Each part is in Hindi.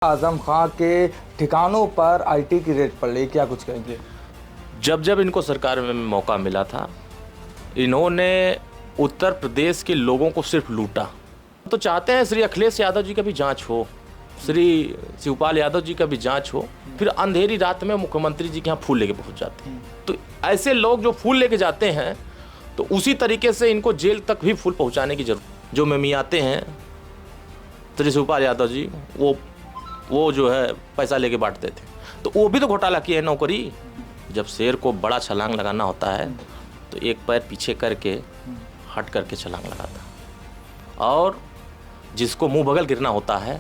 आजम खां के ठिकानों पर आईटी की रेड पड़ रही, क्या कुछ कहेंगे? जब जब इनको सरकार में मौका मिला था, इन्होंने उत्तर प्रदेश के लोगों को सिर्फ लूटा। तो चाहते हैं श्री अखिलेश यादव जी का भी जांच हो, श्री शिवपाल यादव जी का भी जांच हो, फिर अंधेरी रात में मुख्यमंत्री जी के यहाँ फूल लेके पहुंच जाते हैं। तो ऐसे लोग जो फूल लेके जाते हैं, तो उसी तरीके से इनको जेल तक भी फूल पहुंचाने की जरूरत। जो मेमियाते हैं श्री शिवपाल यादव जी, वो जो है पैसा लेके बांटते थे, तो वो भी तो घोटाला किए है। नौकरी जब शेर को बड़ा छलांग लगाना होता है तो एक पैर पीछे करके हट करके छलांग लगाता, और जिसको मुंह बगल गिरना होता है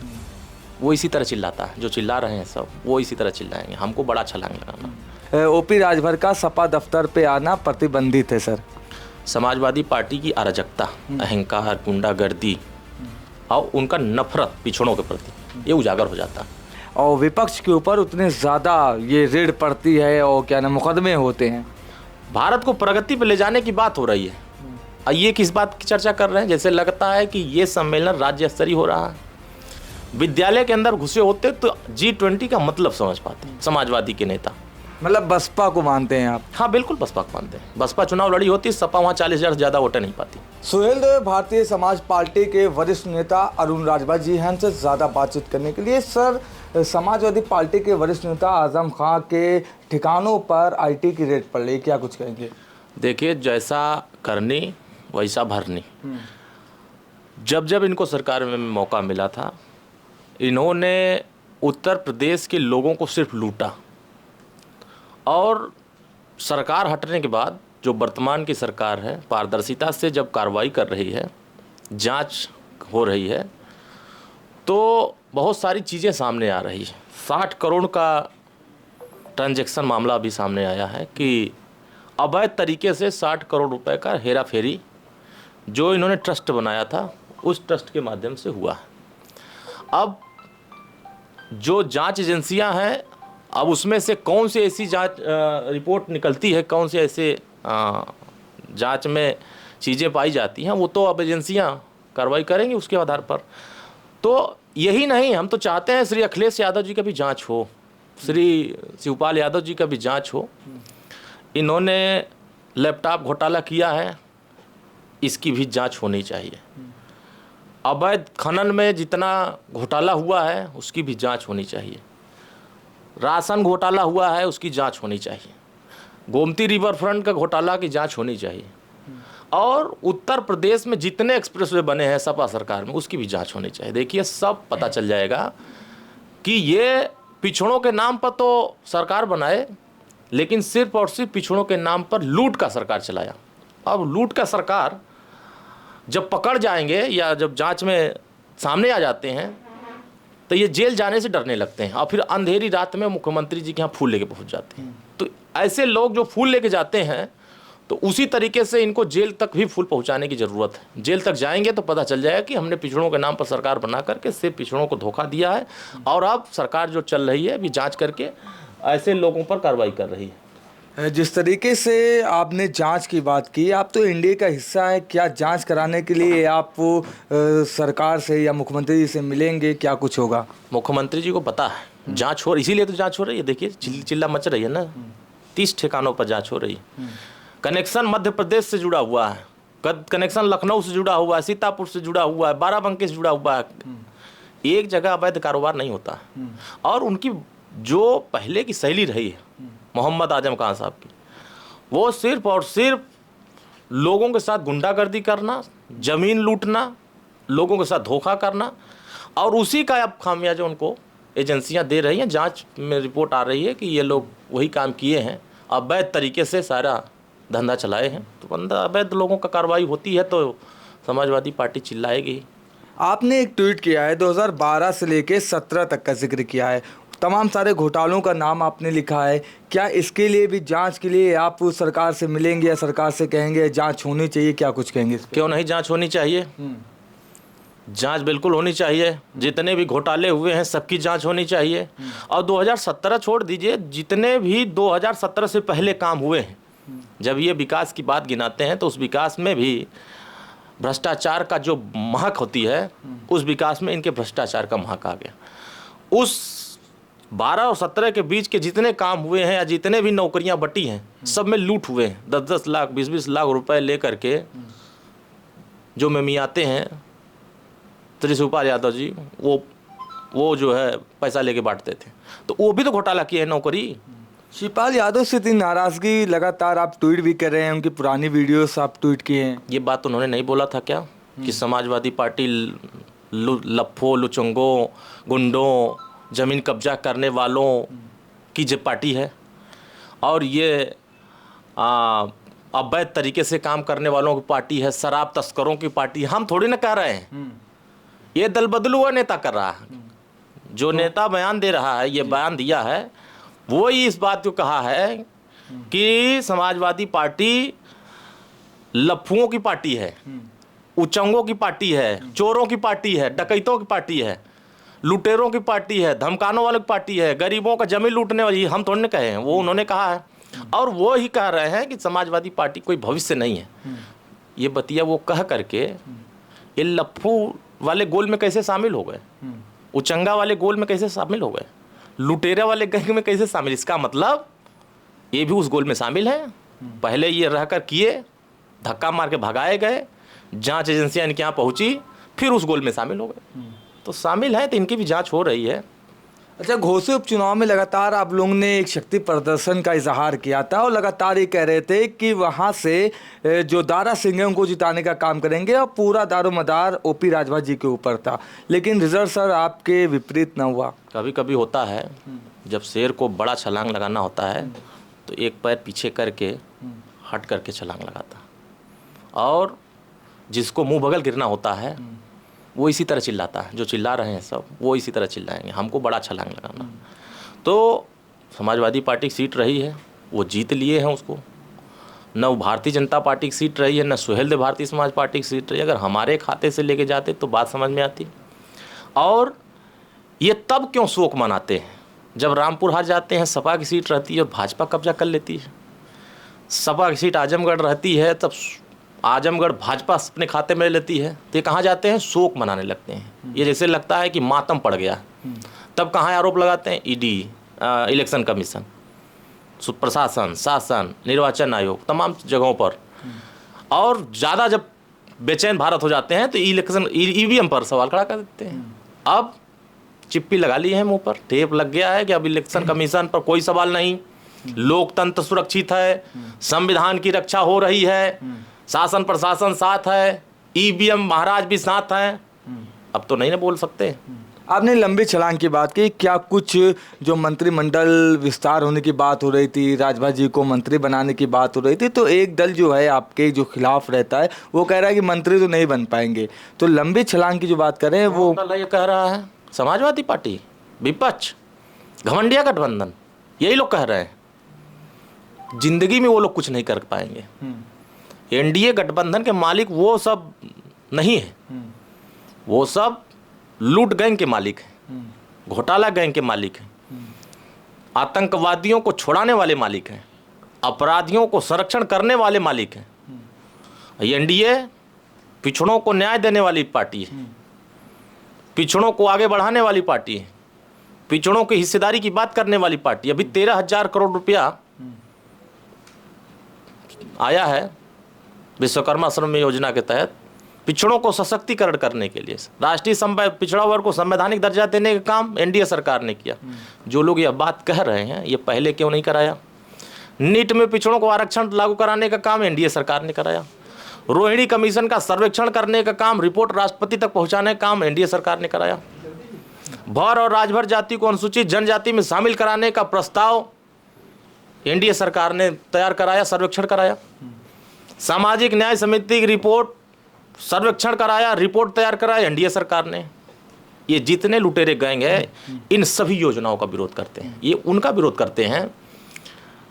वो इसी तरह चिल्लाता है। जो चिल्ला रहे हैं सब, वो इसी तरह चिल्लाएंगे, हमको बड़ा छलांग लगाना। ओपी राजभर का सपा दफ्तर पे आना प्रतिबंधित है सर। समाजवादी पार्टी की अराजकता, अहंकार, गुंडागर्दी और उनका नफरत पिछड़ों के प्रति ये उजागर हो जाता है। और विपक्ष के ऊपर उतने ज़्यादा ये रेड पड़ती है और क्या ना मुकदमे होते हैं। भारत को प्रगति पर ले जाने की बात हो रही है, और ये किस बात की चर्चा कर रहे हैं? जैसे लगता है कि ये सम्मेलन राज्य स्तरीय हो रहा है। विद्यालय के अंदर घुसे होते तो G20 का मतलब समझ पाते समाजवादी के नेता। मतलब बसपा को मानते हैं आप? हाँ बिल्कुल, बसपा को मानते हैं। बसपा चुनाव लड़ी होती, सपा वहाँ 40,000 से ज़्यादा वोटें नहीं पाती। सुहेल देव भारतीय समाज पार्टी के वरिष्ठ नेता अरुण राजभर जी हैं, हमसे ज़्यादा बातचीत करने के लिए। सर, समाजवादी पार्टी के वरिष्ठ नेता आजम खां के ठिकानों पर आईटी की रेड पड़ रही, क्या कुछ कहेंगे? देखिए, जैसा करनी वैसा भरनी। जब जब इनको सरकार में मौका मिला था, इन्होंने उत्तर प्रदेश के लोगों को सिर्फ लूटा, और सरकार हटने के बाद जो वर्तमान की सरकार है, पारदर्शिता से जब कार्रवाई कर रही है, जांच हो रही है, तो बहुत सारी चीज़ें सामने आ रही है। 60 करोड़ का ट्रांजैक्शन मामला भी सामने आया है कि अवैध तरीके से 60 करोड़ रुपए का हेरा फेरी जो इन्होंने ट्रस्ट बनाया था, उस ट्रस्ट के माध्यम से हुआ है। अब जो जांच एजेंसियां हैं, अब उसमें से कौन सी ऐसी जांच रिपोर्ट निकलती है, कौन से ऐसे जांच में चीज़ें पाई जाती हैं, वो तो अब एजेंसियां कार्रवाई करेंगी उसके आधार पर। तो यही नहीं, हम तो चाहते हैं श्री अखिलेश यादव जी का भी जांच हो, श्री शिवपाल यादव जी का भी जांच हो। इन्होंने लैपटॉप घोटाला किया है, इसकी भी जांच होनी चाहिए। अवैध खनन में जितना घोटाला हुआ है उसकी भी जांच होनी चाहिए। राशन घोटाला हुआ है, उसकी जांच होनी चाहिए। गोमती रिवर फ्रंट का घोटाला की जांच होनी चाहिए। और उत्तर प्रदेश में जितने एक्सप्रेसवे बने हैं सपा सरकार में, उसकी भी जांच होनी चाहिए। देखिए, सब पता चल जाएगा कि ये पिछड़ों के नाम पर तो सरकार बनाए, लेकिन सिर्फ और सिर्फ पिछड़ों के नाम पर लूट का सरकार चलाया। अब लूट का सरकार जब पकड़ जाएंगे या जब जांच में सामने आ जाते हैं, तो ये जेल जाने से डरने लगते हैं, और फिर अंधेरी रात में मुख्यमंत्री जी के यहाँ फूल लेके पहुंच जाते हैं। तो ऐसे लोग जो फूल लेके जाते हैं, तो उसी तरीके से इनको जेल तक भी फूल पहुंचाने की ज़रूरत है। जेल तक जाएंगे तो पता चल जाएगा कि हमने पिछड़ों के नाम पर सरकार बना करके सिर्फ पिछड़ों को धोखा दिया है, और अब सरकार जो चल रही है अभी जांच करके ऐसे लोगों पर कार्रवाई कर रही है। जिस तरीके से आपने जांच की बात की, आप तो इंडिया का हिस्सा है, क्या जांच कराने के लिए आप सरकार से या मुख्यमंत्री जी से मिलेंगे, क्या कुछ होगा? मुख्यमंत्री जी को पता है जांच हो रही, इसीलिए तो जांच हो रही है। देखिए, चिल्ला मच रही है ना, 30 ठिकानों पर जांच हो रही है। कनेक्शन मध्य प्रदेश से जुड़ा हुआ है, कनेक्शन लखनऊ से जुड़ा हुआ है, सीतापुर से जुड़ा हुआ है, बाराबंकी से जुड़ा हुआ है। एक जगह अवैध कारोबार नहीं होता है। और उनकी जो पहले की शैली रही है मोहम्मद आजम खान साहब की, वो सिर्फ और सिर्फ लोगों के साथ गुंडागर्दी करना, ज़मीन लूटना, लोगों के साथ धोखा करना, और उसी का अब खामियाजा उनको एजेंसियां दे रही हैं। जांच में रिपोर्ट आ रही है कि ये लोग वही काम किए हैं, अवैध तरीके से सारा धंधा चलाए हैं। तो बंदा अवैध लोगों का कार्रवाई होती है तो समाजवादी पार्टी चिल्लाएगी। आपने एक ट्वीट किया है, 2012 से लेके 17 तक का जिक्र किया है, तमाम सारे घोटालों का नाम आपने लिखा है। क्या इसके लिए भी जांच के लिए आप सरकार से मिलेंगे या सरकार से कहेंगे जांच होनी चाहिए, क्या कुछ कहेंगे? क्यों नहीं जांच होनी चाहिए? जांच बिल्कुल होनी चाहिए। जितने भी घोटाले हुए हैं सबकी जांच होनी चाहिए। और 2017 छोड़ दीजिए, जितने भी 2017 से पहले काम हुए हैं, जब ये विकास की बात गिनाते हैं तो उस विकास में भी भ्रष्टाचार का जो महक होती है, उस विकास में इनके भ्रष्टाचार का महक आ गया। उस 12 और 17 के बीच के जितने काम हुए हैं या जितने भी नौकरियां बटी हैं, सब में लूट हुए हैं। 10-10 लाख 20-20 लाख रुपए लेकर के जो मेमियाते हैं त्रिशुपाल यादव जी, वो जो है पैसा लेके बांटते थे, तो वो भी तो घोटाला किए हैं नौकरी। शिवपाल यादव से इतनी नाराजगी, लगातार आप ट्वीट भी कर रहे हैं, उनकी पुरानी वीडियोस आप ट्वीट किए हैं। ये बात उन्होंने नहीं बोला था क्या कि समाजवादी पार्टी लफ्फों, लुचंगों, गुंडों, ज़मीन कब्जा करने वालों की जो पार्टी है और ये अवैध तरीके से काम करने वालों की पार्टी है, शराब तस्करों की पार्टी। हम थोड़ी ना कह रहे हैं, ये दल बदलू हुआ नेता कर रहा है। जो नेता बयान दे रहा है, ये बयान दिया है, वो ही इस बात को कहा है कि समाजवादी पार्टी लफ्फुओं की पार्टी है, उचंगों की पार्टी है, चोरों की पार्टी है, डकैतों की पार्टी है, लुटेरों की पार्टी है, धमकाने वालों की पार्टी है, गरीबों का जमीन लूटने वाली। हम थोड़ी ना कहे हैं, वो उन्होंने कहा है। और वो ही कह रहे हैं कि समाजवादी पार्टी कोई भविष्य नहीं है। ये बतिया वो कह करके ये लफ्फू वाले गोल में कैसे शामिल हो गए, उचंगा वाले गोल में कैसे शामिल हो गए, लुटेरा वाले गैंग में कैसे शामिल। इसका मतलब ये भी उस गोल में शामिल है। पहले ये रहकर किए, धक्का मार के भगाए गए, जांच एजेंसियां इनके यहाँ पहुंची, फिर उस गोल में शामिल हो गए। तो शामिल है, तो इनकी भी जांच हो रही है। अच्छा, घोसी उपचुनाव में लगातार आप लोगों ने एक शक्ति प्रदर्शन का इजहार किया था और लगातार ये कह रहे थे कि वहाँ से जो दारा सिंह है उनको जिताने का काम करेंगे और पूरा दारोमदार ओपी राजभर जी के ऊपर था। लेकिन रिजल्ट सर आपके विपरीत न हुआ। कभी कभी होता है, जब शेर को बड़ा छलांग लगाना होता है तो एक पैर पीछे करके हट करके छलांग लगाता, और जिसको मुंह बगल गिरना होता है वो इसी तरह चिल्लाता है। जो चिल्ला रहे हैं सब, वो इसी तरह चिल्लाएंगे, हमको बड़ा छलांग लगाना। तो समाजवादी पार्टी की सीट रही है, वो जीत लिए हैं उसको। न वो भारतीय जनता पार्टी की सीट रही है, न सुहेलदेव भारतीय समाज पार्टी की सीट रही है। अगर हमारे खाते से लेके जाते तो बात समझ में आती। और ये तब क्यों शोक मनाते हैं जब रामपुर हार जाते हैं, सपा की सीट रहती है और भाजपा कब्जा कर लेती है। सपा की सीट आजमगढ़ रहती है, तब आजमगढ़ भाजपा अपने खाते में लेती है, तो ये कहाँ जाते हैं, शोक मनाने लगते हैं। ये जैसे लगता है कि मातम पड़ गया। तब कहाँ आरोप लगाते हैं, ईडी, इलेक्शन कमीशन, प्रशासन, शासन, निर्वाचन आयोग, तमाम जगहों पर। और ज़्यादा जब बेचैन भारत हो जाते हैं तो इलेक्शन ईवीएम पर सवाल खड़ा कर देते हैं। अब चिप्पी लगा ली है मुंह पर, टेप लग गया है कि अब इलेक्शन कमीशन पर कोई सवाल नहीं, लोकतंत्र सुरक्षित है, संविधान की रक्षा हो रही है, शासन प्रशासन साथ है, ईवीएम महाराज भी साथ हैं। अब तो नहीं ना बोल सकते। आपने लंबी छलांग की बात की, क्या कुछ जो मंत्रिमंडल विस्तार होने की बात हो रही थी, राजभर जी को मंत्री बनाने की बात हो रही थी, तो एक दल जो है आपके जो खिलाफ रहता है वो कह रहा है कि मंत्री तो नहीं बन पाएंगे। तो लंबी छलांग की जो बात करें वो ये कह रहा है समाजवादी पार्टी, विपक्ष, घमंडिया गठबंधन, यही लोग कह रहे हैं। जिंदगी में वो लोग कुछ नहीं कर पाएंगे। एनडीए गठबंधन के मालिक वो सब नहीं है, वो सब लूट गैंग के मालिक हैं, घोटाला गैंग के मालिक हैं, आतंकवादियों को छुड़ाने वाले मालिक हैं, अपराधियों को संरक्षण करने वाले मालिक हैं। एनडीए पिछड़ों को न्याय देने वाली पार्टी है, पिछड़ों को आगे बढ़ाने वाली पार्टी है, पिछड़ों की हिस्सेदारी की बात करने वाली पार्टी। अभी 13,000 करोड़ रुपया आया है विश्वकर्मा श्रम योजना के तहत पिछड़ों को सशक्तिकरण करने के लिए। राष्ट्रीय पिछड़ा वर्ग को संवैधानिक दर्जा देने का काम एनडीए सरकार ने किया। जो लोग यह बात कह रहे हैं, ये पहले क्यों नहीं कराया? नीट में पिछड़ों को आरक्षण लागू कराने का काम एनडीए सरकार ने कराया। रोहिणी कमीशन का सर्वेक्षण करने का काम, रिपोर्ट राष्ट्रपति तक पहुंचाने का काम एनडीए सरकार ने कराया। भर और राजभर जाति को अनुसूचित जनजाति में शामिल कराने का प्रस्ताव एनडीए सरकार ने तैयार कराया, सर्वेक्षण कराया। सामाजिक न्याय समिति की रिपोर्ट, सर्वेक्षण कराया, रिपोर्ट तैयार कराया एनडीए सरकार ने। ये जितने लुटेरे गैंग हैं, इन सभी योजनाओं का विरोध करते हैं। ये उनका विरोध करते हैं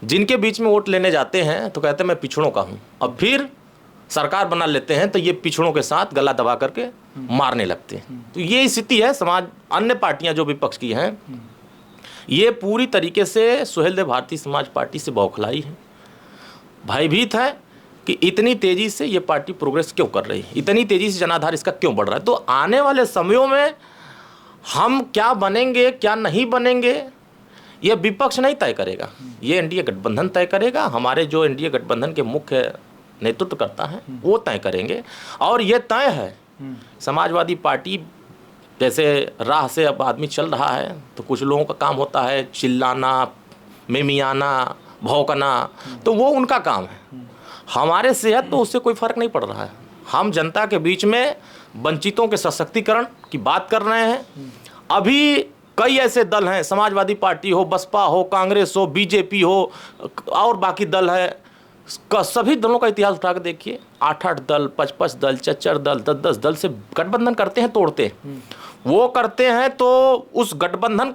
जिनके बीच में वोट लेने जाते हैं तो कहते हैं मैं पिछड़ों का हूँ, और फिर सरकार बना लेते हैं तो ये पिछड़ों के साथ गला दबा करके मारने लगते हैं। तो ये स्थिति है। समाज, अन्य पार्टियां जो विपक्ष की हैं, ये पूरी तरीके से सुहेलदेव भारतीय समाज पार्टी से बौखलाई है, भयभीत है कि इतनी तेजी से ये पार्टी प्रोग्रेस क्यों कर रही है, इतनी तेजी से जनाधार इसका क्यों बढ़ रहा है। तो आने वाले समयों में हम क्या बनेंगे क्या नहीं बनेंगे ये विपक्ष नहीं तय करेगा, ये एनडीए गठबंधन तय करेगा। हमारे जो एनडीए गठबंधन के मुख्य नेतृत्व करता है वो तय करेंगे। और ये तय है, समाजवादी पार्टी जैसे राह से अब आदमी चल रहा है तो कुछ लोगों का काम होता है चिल्लाना, मेमियाना, भौंकना, तो वो उनका काम है। हमारे सेहत तो उससे कोई फर्क नहीं पड़ रहा है। हम जनता के बीच में वंचितों के सशक्तिकरण की बात कर रहे हैं। अभी कई ऐसे दल हैं, समाजवादी पार्टी हो, बसपा हो, कांग्रेस हो, बीजेपी हो और बाकी दल है, सभी दलों का इतिहास उठा के देखिए, 8-8 दल, 5-5 दल, 4-4 दल, 10-10 दल से गठबंधन करते हैं, तोड़ते हैं। वो करते हैं तो उस गठबंधन,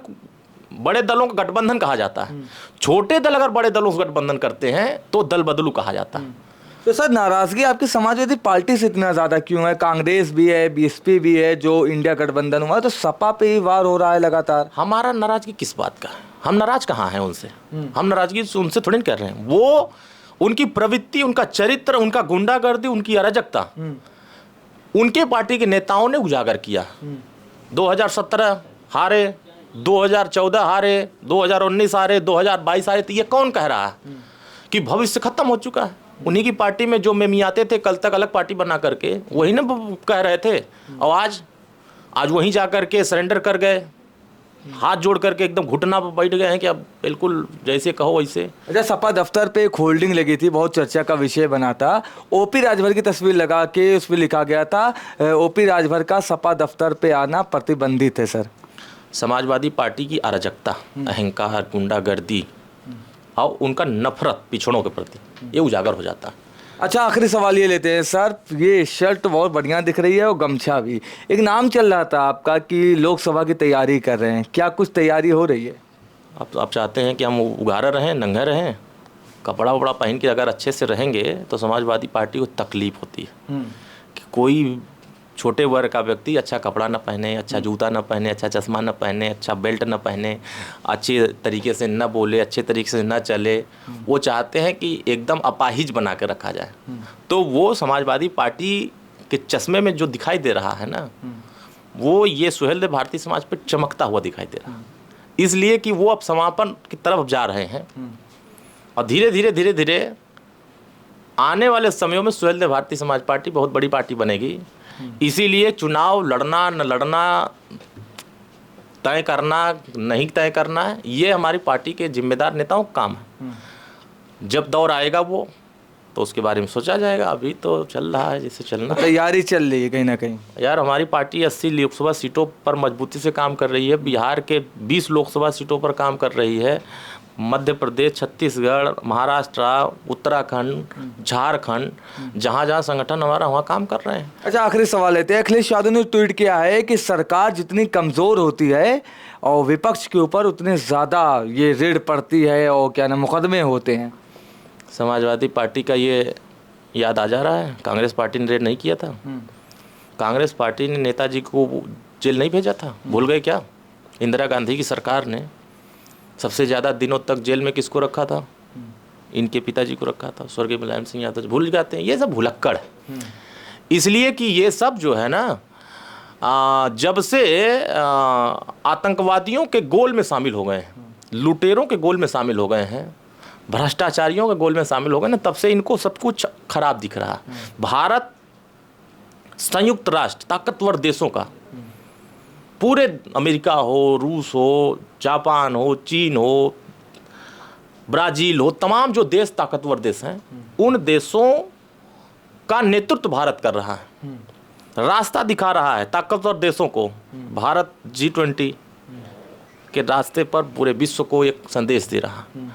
बड़े दलों का गठबंधन कहा जाता है। छोटे दल अगर बड़े दलों से गठबंधन करते हैं तो दल बदलू कहा जाता है। तो सर, नाराजगी आपकी समाजवादी पार्टी से इतना ज़्यादा क्यों है? कांग्रेस भी है, बीएसपी भी है, जो इंडिया गठबंधन हुआ है, तो सपा पे ही वार हो रहा है लगातार। हमारा नाराजगी किस बात का है? हम नाराज कहाँ हैं उनसे? हम नाराजगी उनसे थोड़ी नहीं कर रहे हैं। वो उनकी प्रवृत्ति, उनका चरित्र, उनका गुंडागर्दी, उनकी अराजकता उनके पार्टी के नेताओं ने उजागर किया। 2017 हारे, 2014 हारे, 2019 हारे, 2022 हारे, तो ये कौन कह रहा है कि भविष्य खत्म हो चुका है? उन्हीं की पार्टी में जो मेमियाते थे कल तक अलग पार्टी बना करके, वही ना कह रहे थे। और आज वहीं जा करके सरेंडर कर गए, हाथ जोड़ करके एकदम घुटना पर बैठ गए हैं कि अब बिल्कुल जैसे कहो वैसे। अच्छा, सपा दफ्तर पे एक होल्डिंग लगी थी, बहुत चर्चा का विषय बना था। ओपी राजभर की तस्वीर लगा के उस पर लिखा गया था, ओपी राजभर का सपा दफ्तर पे आना प्रतिबंधित है। सर, समाजवादी पार्टी की अराजकता, अहंकार, गुंडागर्दी और उनका नफरत पिछड़ों के प्रति ये उजागर हो जाता है। अच्छा, आखिरी सवाल ये लेते हैं सर, ये शर्ट बहुत बढ़िया दिख रही है और गमछा भी। एक नाम चल रहा था आपका कि लोकसभा की तैयारी कर रहे हैं, क्या कुछ तैयारी हो रही है? आप चाहते हैं कि हम उगारे रहें, नंगे रहें? कपड़ा वपड़ा पहन के अगर अच्छे से रहेंगे तो समाजवादी पार्टी को तकलीफ होती है कि कोई छोटे वर्ग का व्यक्ति अच्छा कपड़ा न पहने, अच्छा जूता न पहने, अच्छा चश्मा न पहने, अच्छा बेल्ट न पहने, अच्छे तरीके से न बोले, अच्छे तरीके से न चले। वो चाहते हैं कि एकदम अपाहिज बना के रखा जाए। तो वो समाजवादी पार्टी के चश्मे में जो दिखाई दे रहा है ना, वो ये सुहेलदेव भारतीय समाज पर चमकता हुआ दिखाई दे रहा है। इसलिए कि वो अब समापन की तरफ जा रहे हैं और धीरे धीरे आने वाले समयों में सुहेलदेव भारतीय समाज पार्टी बहुत बड़ी पार्टी बनेगी। इसीलिए चुनाव लड़ना न लड़ना, तय करना नहीं तय करना है, ये हमारी पार्टी के जिम्मेदार नेताओं का काम है। जब दौर आएगा वो तो उसके बारे में सोचा जाएगा। अभी तो चल रहा है जैसे चलना। तैयारी चल रही है कहीं ना कहीं। यार, हमारी पार्टी 80 लोकसभा सीटों पर मजबूती से काम कर रही है, बिहार के 20 लोकसभा सीटों पर काम कर रही है, मध्य प्रदेश, छत्तीसगढ़, महाराष्ट्र, उत्तराखंड, झारखंड, जहाँ जहाँ संगठन हमारा वहाँ काम कर रहे हैं। अच्छा, आखिरी सवाल लेते हैं। अखिलेश यादव ने ट्वीट किया है कि सरकार जितनी कमज़ोर होती है और विपक्ष के ऊपर उतने ज़्यादा ये रेड पड़ती है और क्या ना मुकदमे होते हैं। समाजवादी पार्टी का ये याद आ जा रहा है, कांग्रेस पार्टी ने रेड नहीं किया था। कांग्रेस पार्टी ने नेताजी को जेल नहीं भेजा था, भूल गए क्या? इंदिरा गांधी की सरकार ने सबसे ज़्यादा दिनों तक जेल में किसको रखा था? इनके पिताजी को रखा था, स्वर्गीय मुलायम सिंह यादव। भूल जाते हैं, ये सब भुलक्कड़ है। इसलिए कि ये सब जो है ना, जब से आतंकवादियों के गोल में शामिल हो गए हैं, लुटेरों के गोल में शामिल हो गए हैं, भ्रष्टाचारियों के गोल में शामिल हो गए ना, तब से इनको सब कुछ खराब दिख रहा है। भारत संयुक्त राष्ट्र ताकतवर देशों का, पूरे अमेरिका हो, रूस हो, जापान हो, चीन हो, ब्राज़ील हो, तमाम जो देश ताकतवर देश हैं, उन देशों का नेतृत्व भारत कर रहा है, रास्ता दिखा रहा है ताकतवर देशों को। भारत G20 के रास्ते पर पूरे विश्व को एक संदेश दे रहा है।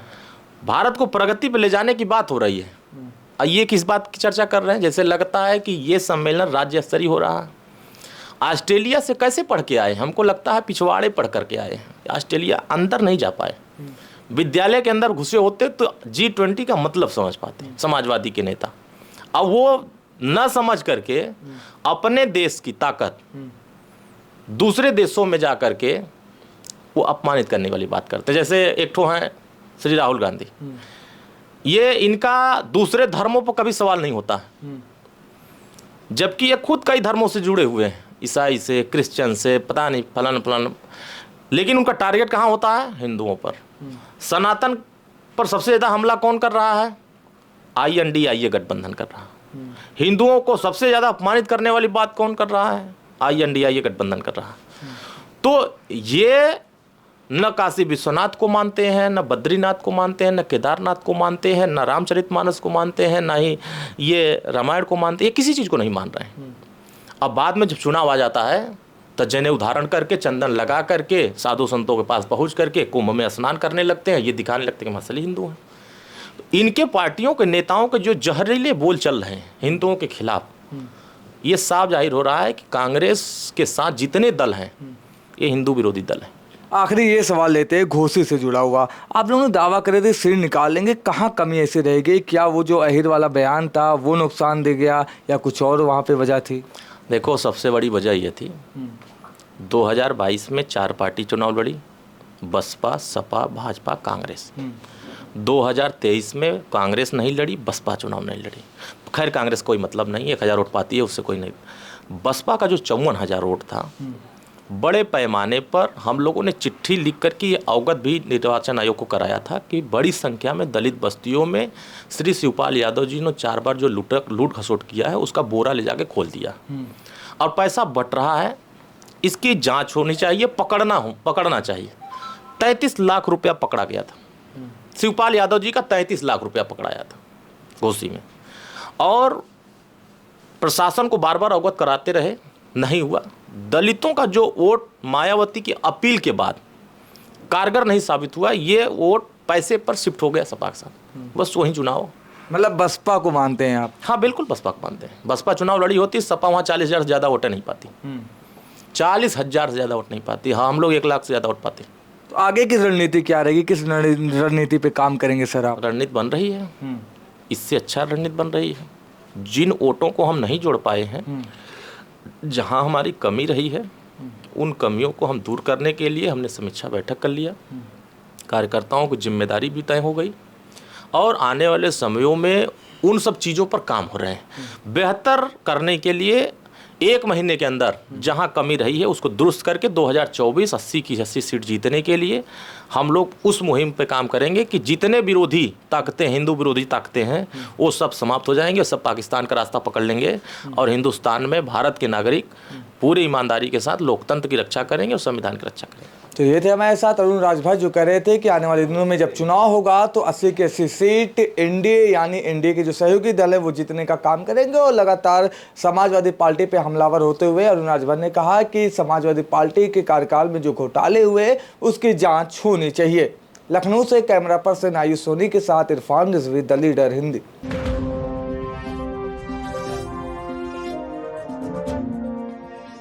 भारत को प्रगति पर ले जाने की बात हो रही है। ये किस बात की चर्चा कर रहे हैं? जैसे लगता है कि ये सम्मेलन राज्य स्तरीय हो रहा है। ऑस्ट्रेलिया से कैसे पढ़ के आए? हमको लगता है पिछवाड़े पढ़ करके आए हैं। ऑस्ट्रेलिया अंदर नहीं जा पाए। विद्यालय के अंदर घुसे होते तो G20 का मतलब समझ पाते समाजवादी के नेता। अब वो न समझ करके अपने देश की ताकत दूसरे देशों में जा करके वो अपमानित करने वाली बात करते। जैसे एक ठो हैं श्री राहुल गांधी, ये इनका दूसरे धर्मों पर कभी सवाल नहीं होता, जबकि ये खुद कई धर्मों से जुड़े हुए हैं। ईसाई से, क्रिश्चियन से, पता नहीं फलाना फलाना, लेकिन उनका टारगेट कहाँ होता है? हिंदुओं पर। सनातन पर सबसे ज़्यादा हमला कौन कर रहा है? INDIA गठबंधन कर रहा है। हिंदुओं को सबसे ज़्यादा अपमानित करने वाली बात कौन कर रहा है? INDIA गठबंधन कर रहा है। तो ये न काशी विश्वनाथ को मानते हैं, न बद्रीनाथ को मानते हैं, न केदारनाथ को मानते हैं, न रामचरितमानस को मानते हैं, न ही ये रामायण को मानते हैं, ये किसी चीज़ को नहीं मान रहे हैं। अब बाद में जब चुनाव आ जाता है तो जने उदाहरण करके, चंदन लगा करके, साधु संतों के पास पहुंच करके कुंभ में स्नान करने लगते हैं, ये दिखाने लगते हैं कि हम असली हिंदू हैं। तो इनके पार्टियों के नेताओं के जो जहरीले बोल चल रहे हैं हिंदुओं के खिलाफ, ये साफ जाहिर हो रहा है कि कांग्रेस के साथ जितने दल हैं ये हिंदू विरोधी दल हैं। आखिरी ये सवाल लेते हैं घोसी से जुड़ा हुआ। आप लोगों ने दावा करे थे सिर निकाल लेंगे, कहाँ कमी ऐसी रह गई? क्या वो जो अहिर वाला बयान था वो नुकसान दे गया या कुछ और वहाँ पे वजह थी? देखो, सबसे बड़ी वजह ये थी 2022 में 4 पार्टी चुनाव लड़ी, बसपा, सपा, भाजपा, कांग्रेस। 2023 में कांग्रेस नहीं लड़ी, बसपा चुनाव नहीं लड़ी। खैर कांग्रेस कोई मतलब नहीं, 1000 वोट पाती है, उससे कोई नहीं। बसपा का जो 54,000 वोट था, बड़े पैमाने पर हम लोगों ने चिट्ठी लिख कर के ये अवगत भी निर्वाचन आयोग को कराया था कि बड़ी संख्या में दलित बस्तियों में श्री शिवपाल यादव जी ने 4 बार जो लूट खसोट किया है उसका बोरा ले जाके खोल दिया और पैसा बट रहा है। इसकी जांच होनी चाहिए, पकड़ना चाहिए। 33 लाख रुपया पकड़ा गया था, शिवपाल यादव जी का 33 लाख रुपया पकड़ाया था घोसी में, और प्रशासन को बार बार अवगत कराते रहे, नहीं हुआ। दलितों का जो वोट मायावती की अपील के बाद कारगर नहीं साबित हुआ, ये वोट पैसे पर शिफ्ट हो गया सपा के साथ। बस वही चुनाव। मतलब बसपा को मानते हैं आप? हाँ बिल्कुल बसपा को मानते हैं। बसपा चुनाव लड़ी होती, सपा वहाँ 40,000 से ज़्यादा वोटें नहीं पाती, 40,000 से ज़्यादा वोट नहीं पाती। हाँ, हम लोग 1 लाख से ज़्यादा वोट पाते। तो आगे की रणनीति क्या रहेगी? किस रणनीति पे काम करेंगे सर आप? रणनीति बन रही है, इससे अच्छा रणनीति बन रही है। जिन वोटों को हम नहीं जोड़ पाए हैं, जहां हमारी कमी रही है, उन कमियों को हम दूर करने के लिए हमने समीक्षा बैठक कर लिया। कार्यकर्ताओं की जिम्मेदारी भी तय हो गई और आने वाले समयों में उन सब चीज़ों पर काम हो रहे हैं। बेहतर करने के लिए 1 महीने के अंदर जहां कमी रही है उसको दुरुस्त करके 2024 80 की 80 सीट जीतने के लिए हम लोग उस मुहिम पे काम करेंगे कि जितने विरोधी ताकतें, हिंदू विरोधी ताकतें हैं, वो सब समाप्त हो जाएंगे, सब पाकिस्तान का रास्ता पकड़ लेंगे और हिंदुस्तान में भारत के नागरिक पूरी ईमानदारी के साथ लोकतंत्र की रक्षा करेंगे और संविधान की रक्षा करेंगे। तो ये थे हमारे साथ अरुण राजभर, जो कह रहे थे कि आने वाले दिनों में जब चुनाव होगा तो 80 की 80 सीट एनडीए यानी एनडीए के जो सहयोगी दल है वो जीतने का काम करेंगे। और लगातार समाजवादी पार्टी पे हमलावर होते हुए अरुण राजभर ने कहा कि समाजवादी पार्टी के कार्यकाल में जो घोटाले हुए उसकी जांच होनी चाहिए। लखनऊ से कैमरा पर्सन आयुष सोनी के साथ इरफान रिजवी, द लीडर हिंदी।